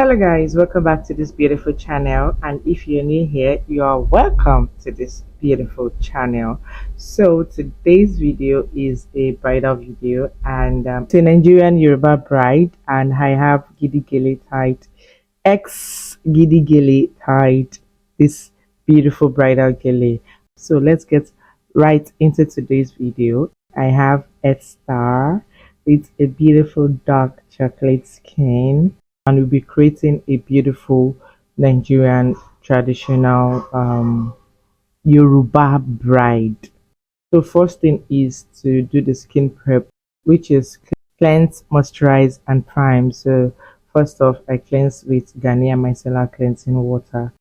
Hello guys, welcome back to this beautiful channel, and if you're new here, you are welcome to this beautiful channel. So today's video is a bridal video, and it's a Nigerian Yoruba bride, and I have Giddy tied X Giddy tied this beautiful bridal gele. So let's get right into today's video. I have a star with a beautiful dark chocolate skin, and we'll be creating a beautiful Nigerian traditional Yoruba bride. So first thing is to do the skin prep, which is cleanse, moisturize, and prime. So first off, I cleanse with Garnier Miscellar cleansing water.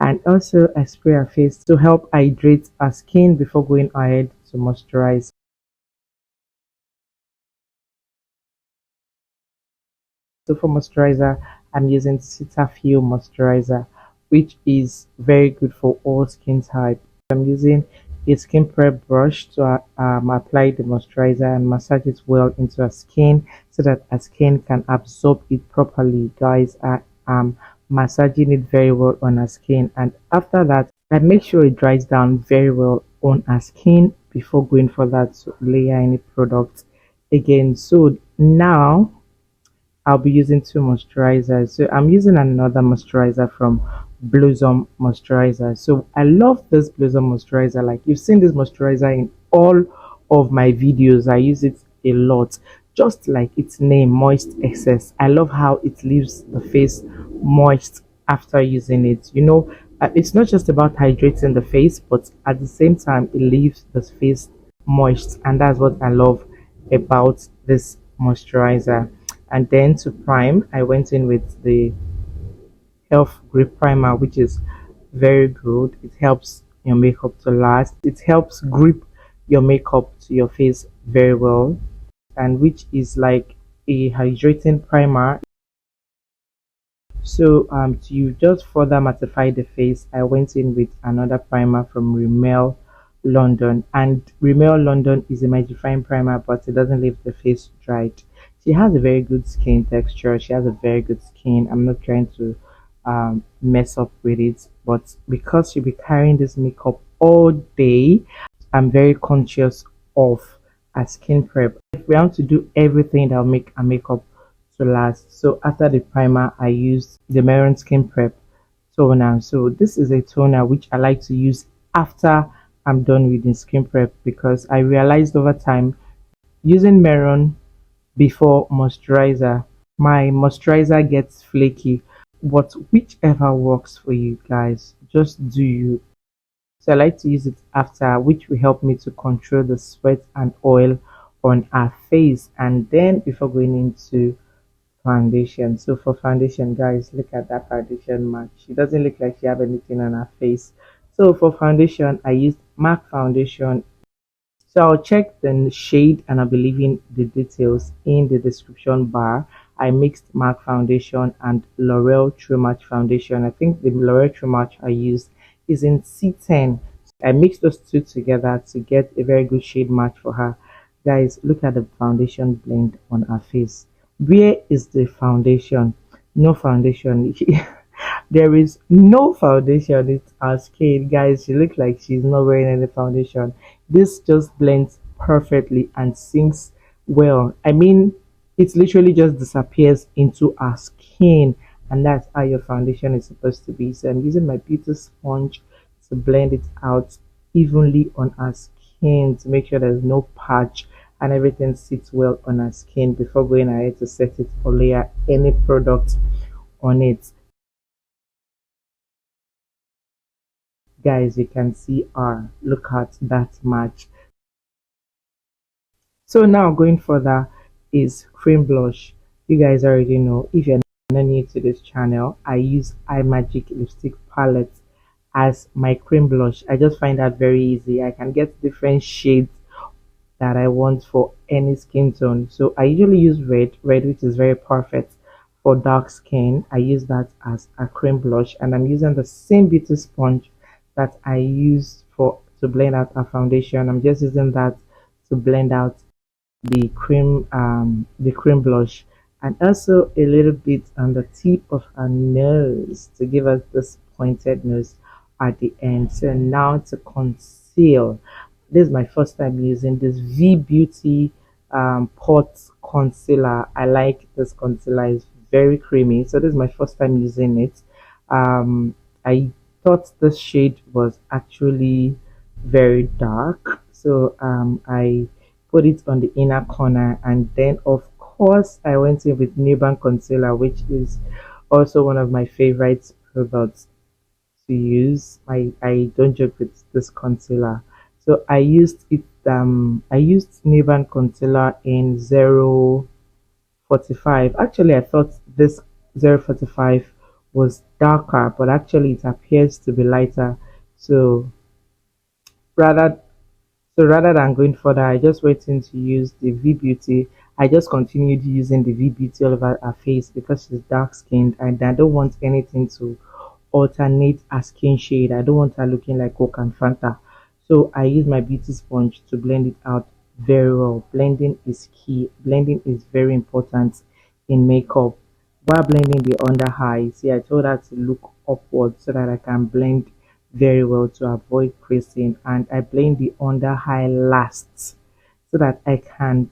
And also I spray our face to help hydrate our skin before going ahead to moisturize. So for moisturizer, I'm using Cetaphil moisturizer, which is very good for all skin type. I'm using a skin prep brush to apply the moisturizer and massage it well into our skin so that our skin can absorb it properly. Guys, I am massaging it very well on our skin, and after that I make sure it dries down very well on our skin before going for that to layer any product again. So now I'll be using two moisturizers. So I'm using another moisturizer from Bloosom Moisturizer. So I love this Bloosom moisturizer. Like, you've seen this moisturizer in all of my videos. I use it a lot. Just like its name, Moist Excess. I love how it leaves the face moist after using it. It's not just about hydrating the face, but at the same time, it leaves the face moist. And that's what I love about this moisturizer. And then to prime, I went in with the Health Grip Primer, which is very good. It helps your makeup to last. It helps grip your makeup to your face very well, and which is like a hydrating primer. So to just further mattify the face, I went in with another primer from Rimmel London, and Rimmel London is a mattifying primer, but it doesn't leave the face dried. She has a very good skin texture. She has a very good skin. I'm not trying to mess up with it, but because she'll be carrying this makeup all day, I'm very conscious of a skin prep. If we want to do everything that'll make a makeup to last. So after the primer, I used the Merak skin prep toner. So this is a toner which I like to use after I'm done with the skin prep, because I realized over time using Merak before moisturizer, my moisturizer gets flaky. But whichever works for you guys, just do you. So I like to use it after, which will help me to control the sweat and oil on our face, and then before going into foundation. So for foundation, guys, look at that foundation match. She doesn't look like she have anything on her face. So for foundation, I used MAC foundation. So I'll check the shade and I'll be leaving the details in the description bar. I mixed MAC foundation and L'Oreal True Match foundation. I think the L'Oreal True Match I used is in C10. I mixed those two together to get a very good shade match for her. Guys, look at the foundation blend on her face. Where is the foundation? No foundation. There is no foundation. It's her skin, guys. She looks like she's not wearing any foundation. This just blends perfectly and sinks well. I mean, it literally just disappears into our skin, and that's how your foundation is supposed to be. So I'm using my beauty sponge to blend it out evenly on our skin to make sure there's no patch and everything sits well on our skin before going ahead to set it or layer any product on it. Guys, you can see our look at that match. So now going further is Creame Blush. You guys already know, if you're not new to this channel, I use Imagic lipstick palette as my cream blush. I just find that very easy. I can get different shades that I want for any skin tone. So I usually use red, which is very perfect for dark skin. I use that as a cream blush, and I'm using the same beauty sponge that I use for to blend out a foundation. I'm just using that to blend out the cream blush, and also a little bit on the tip of her nose to give us this pointed nose at the end. So now to conceal. This is my first time using this Veebeauty pot concealer. I like this concealer. It's very creamy. So this is my first time using it. I thought this shade was actually very dark, so I put it on the inner corner, and then of course I went in with Nuban concealer, which is also one of my favorite products to use. I don't joke with this concealer. So I used Nuban concealer in 045. Actually, I thought this 045 was darker, but actually it appears to be lighter. So rather rather than going further, I just went in to use the V Beauty. I just continued using the V Beauty all over her face because she's dark skinned, and I don't want anything to alternate her skin shade. I don't want her looking like Coke and Fanta. So I use my beauty sponge to blend it out very well. Blending is key. Blending is very important in makeup. While blending the under eye, see, I told her to look upward so that I can blend very well to avoid creasing, and I blend the under eye last so that I can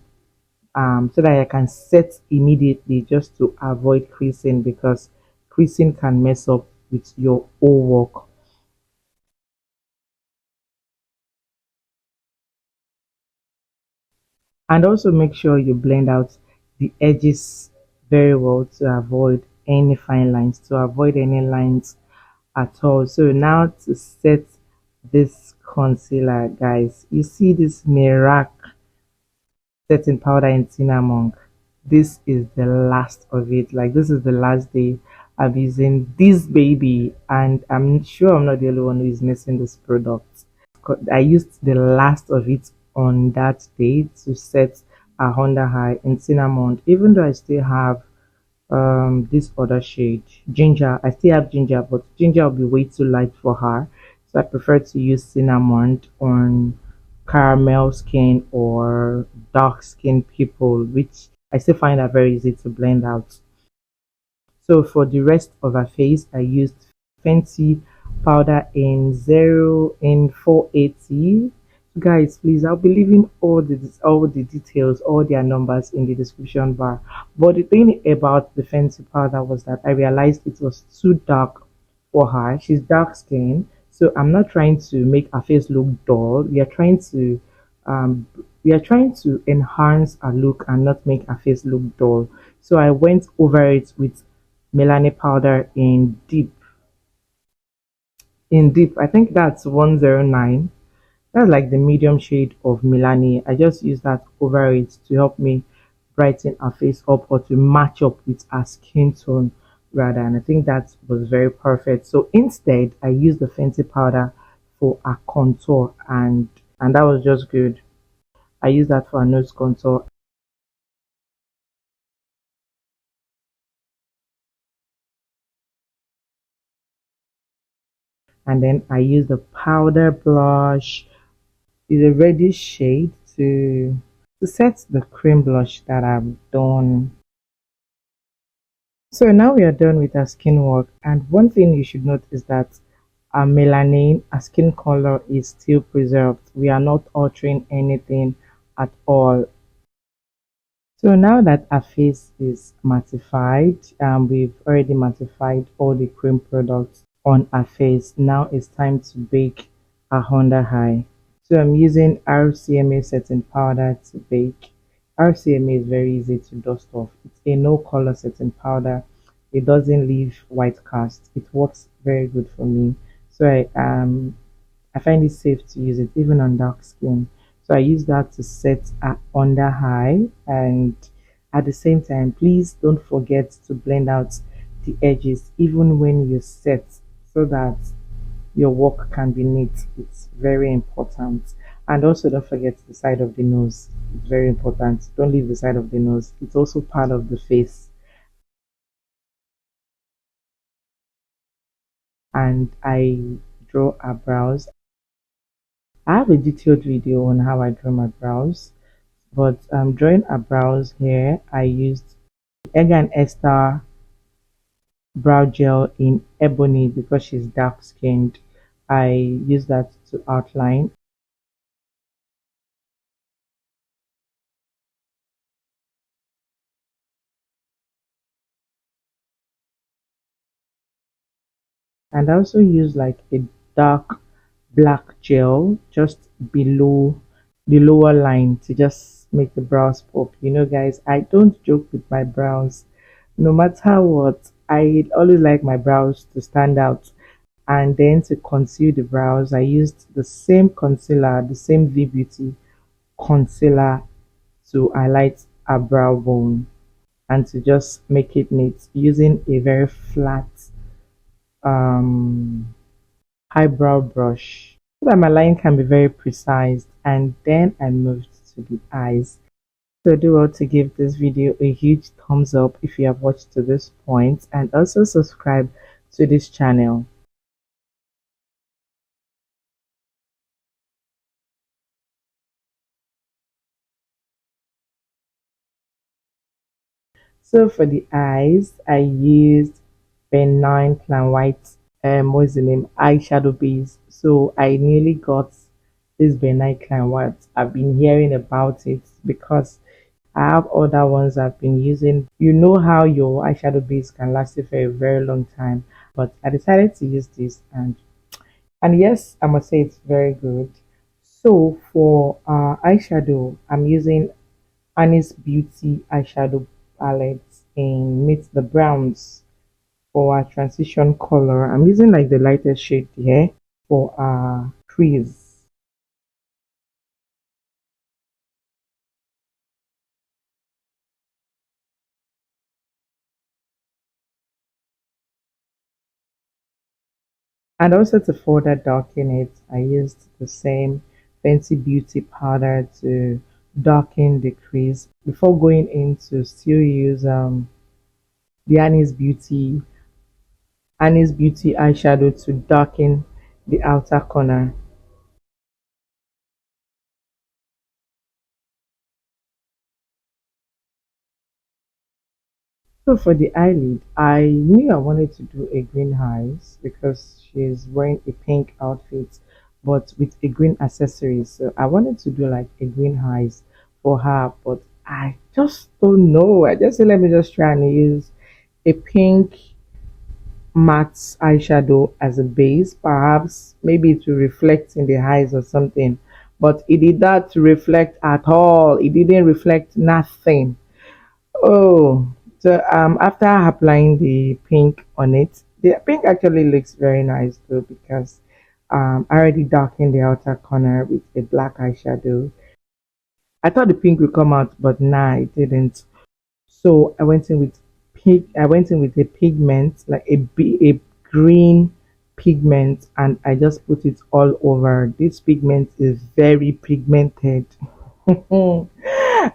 set immediately just to avoid creasing, because creasing can mess up with your whole work. And also make sure you blend out the edges very well to avoid any fine lines, to avoid any lines at all. So now to set this concealer, guys, you see this Merak setting powder in cinnamon. This is the last of it. Like, this is the last day I'm using this baby, and I'm sure I'm not the only one who is missing this product. I used the last of it on that day to set a under eye in cinnamon, even though I still have this other shade ginger. I still have ginger, but ginger will be way too light for her, so I prefer to use cinnamon on caramel skin or dark skin people, which I still find are very easy to blend out. So for the rest of her face, I used Fenty powder in 480. Guys, please, I'll be leaving all the details, all their numbers in the description bar. But the thing about the Fenty powder was that I realized it was too dark for her. She's dark skinned, so I'm not trying to make her face look dull. Um, we are trying to enhance her look and not make her face look dull. So I went over it with Milani powder in deep. I think that's 109. That's like the medium shade of Milani. I just use that over it to help me brighten her face up, or to match up with her skin tone rather. And I think that was very perfect. So instead, I used the Fenty powder for a contour, and that was just good. I used that for a nose contour, and then I used the powder blush. It's a reddish shade to set the cream blush that I've done. So now we are done with our skin work, and one thing you should note is that our melanin, our skin color is still preserved. We are not altering anything at all. So now that our face is mattified, we've already mattified all the cream products on our face. Now it's time to bake our under eye. So I'm using RCMA setting powder to bake. RCMA is very easy to dust off. It's a no color setting powder. It doesn't leave white cast. It works very good for me. So I find it safe to use it even on dark skin. So I use that to set under eye, and at the same time, please don't forget to blend out the edges even when you set, so that your work can be neat. It's very important. And also don't forget the side of the nose. It's very important. Don't leave the side of the nose. It's also part of the face. And I draw our brows. I have a detailed video on how I draw my brows, but drawing our brows here, I used Egg and Esther brow gel in Ebony because she's dark skinned. I use that to outline. And I also use like a dark black gel just below the lower line to just make the brows pop. You know, guys, I don't joke with my brows. No matter what, I always like my brows to stand out. And then to conceal the brows, I used the same concealer, the same Veebeauty concealer to highlight a brow bone and to just make it neat using a very flat um eyebrow brush so that my line can be very precise. And then I moved to the eyes. So do well to give this video a huge thumbs up if you have watched to this point, and also subscribe to this channel. So for the eyes, I used benign plan white what's the name, eyeshadow base. So I nearly got this benign plan white. I've been hearing about it because I have other ones I've been using. You know how your eyeshadow base can last you for a very long time, but I decided to use this, and yes, I must say it's very good. So for eyeshadow, I'm using Honest Beauty eyeshadow palette in Meet the Browns for our transition color. I'm using like the lightest shade here for our crease. And also to further darken it, I used the same Fenty Beauty powder to darken the crease before going in to still use the Honest Beauty eyeshadow to darken the outer corner. So for the eyelid, I knew I wanted to do a green eyes because she's wearing a pink outfit, but with a green accessory. So I wanted to do like a green eyes for her, but I just don't know. I just said let me just try and use a pink matte eyeshadow as a base, perhaps maybe to reflect in the eyes or something. But it did not reflect at all. It didn't reflect nothing. Oh, so after applying the pink on it, the pink actually looks very nice though because I already darkened the outer corner with a black eyeshadow. I thought the pink would come out, but nah, it didn't. So I went in with pink. I went in with a pigment, like a green pigment, and I just put it all over. This pigment is very pigmented.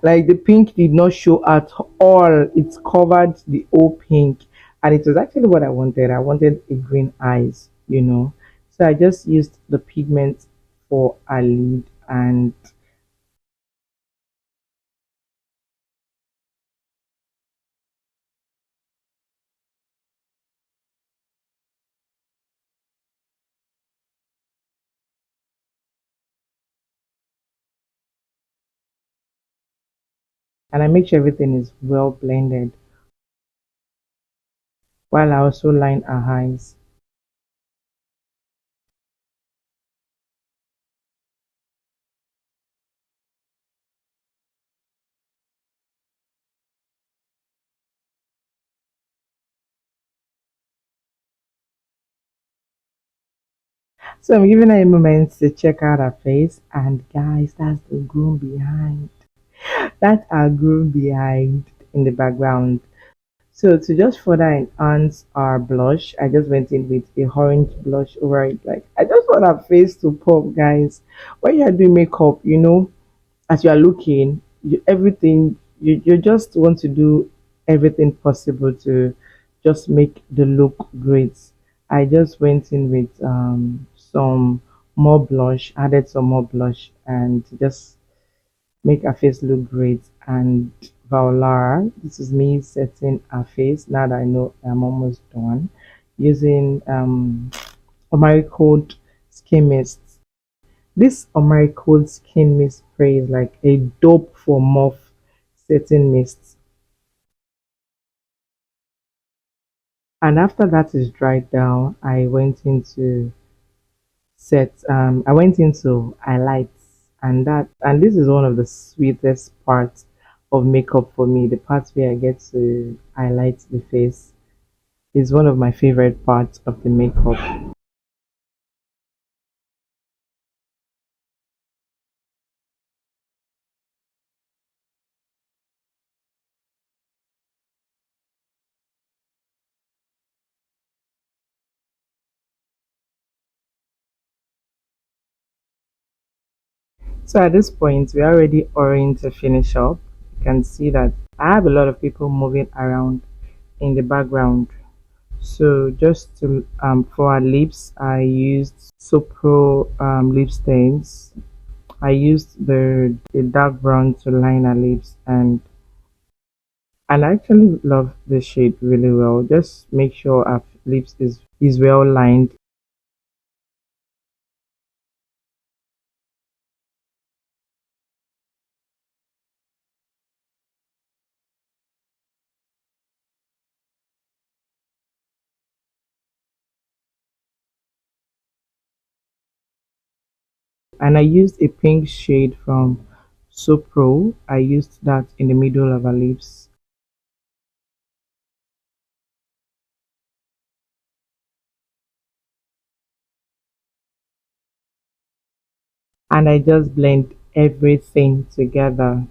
Like the pink did not show at all. It covered the whole pink, and it was actually what I wanted. I wanted a green eyes, you know. So I just used the pigment for a lid, and I make sure everything is well blended while I also line our eyes. So I'm giving her a moment to check out her face, and guys, that's the groom behind. That's our groom behind in the background. So to just further enhance our blush, I just went in with a orange blush over it. Like I just want our face to pop, guys. When you are doing makeup, you know, as you are looking, everything you just want to do everything possible to just make the look great. I just went in with some more blush, added some more blush, and just make her face look great. And Violara, this is me setting her face now that I know I'm almost done using Omaricode skin mist. This Omaricode skin mist spray is like a dope for muff setting mist. And after that is dried down, I went into highlights, and this is one of the sweetest parts of makeup for me. The part where I get to highlight the face is one of my favorite parts of the makeup. So at this point, we're already orange to finish up. You can see that I have a lot of people moving around in the background. So just to for our lips, I used Soopro lip stains. I used the dark brown to line our lips, and I actually love the shade really well. Just make sure our lips is well lined. And I used a pink shade from Soopro. I used that in the middle of our lips. And I just blend everything together.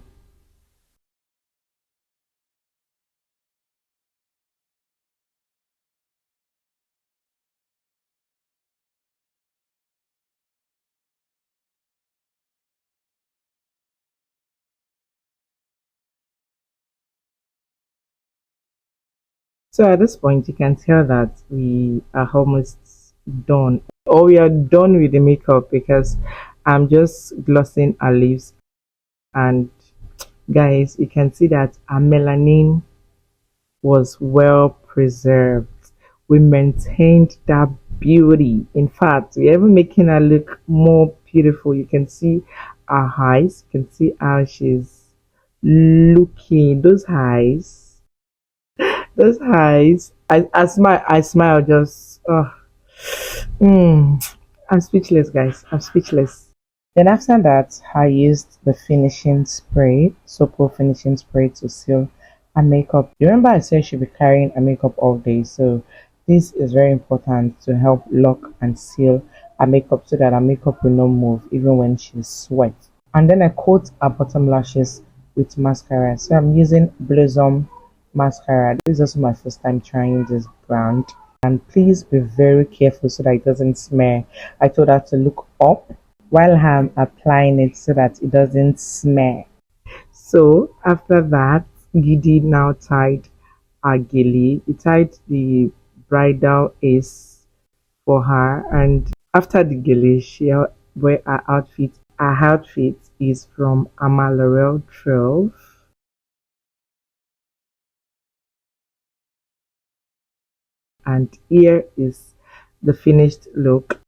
So at this point, you can tell that we are almost done, or we are done with the makeup because I'm just glossing our lips. And guys, you can see that our melanin was well preserved. We maintained that beauty. In fact, we're even making her look more beautiful. You can see her eyes. You can see how she's looking. Those eyes. I smile just. I'm speechless, guys. I'm speechless. Then after that, I used the finishing spray, Soapro finishing spray to seal a makeup. You remember I said she'll be carrying a makeup all day, so this is very important to help lock and seal a makeup so that her makeup will not move even when she sweats. And then I coat her bottom lashes with mascara. So I'm using Blossom mascara. This is also my first time trying this brand. And please be very careful so that it doesn't smear. I told her to look up while I'm applying it so that it doesn't smear. So after that, Giddy now tied our gilly. He tied the bridal ace for her, and after the gilly, she wear her outfit. Her outfit is from Amalorel 12, and here is the finished look.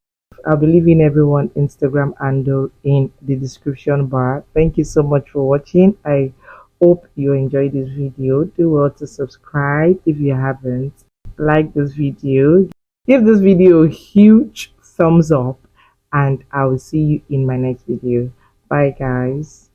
I'll be leaving everyone Instagram handle in the description bar. Thank you so much for watching. I hope you enjoyed this video. Do well to subscribe if you haven't. Like this video. Give this video a huge thumbs up, and I will see you in my next video. Bye guys.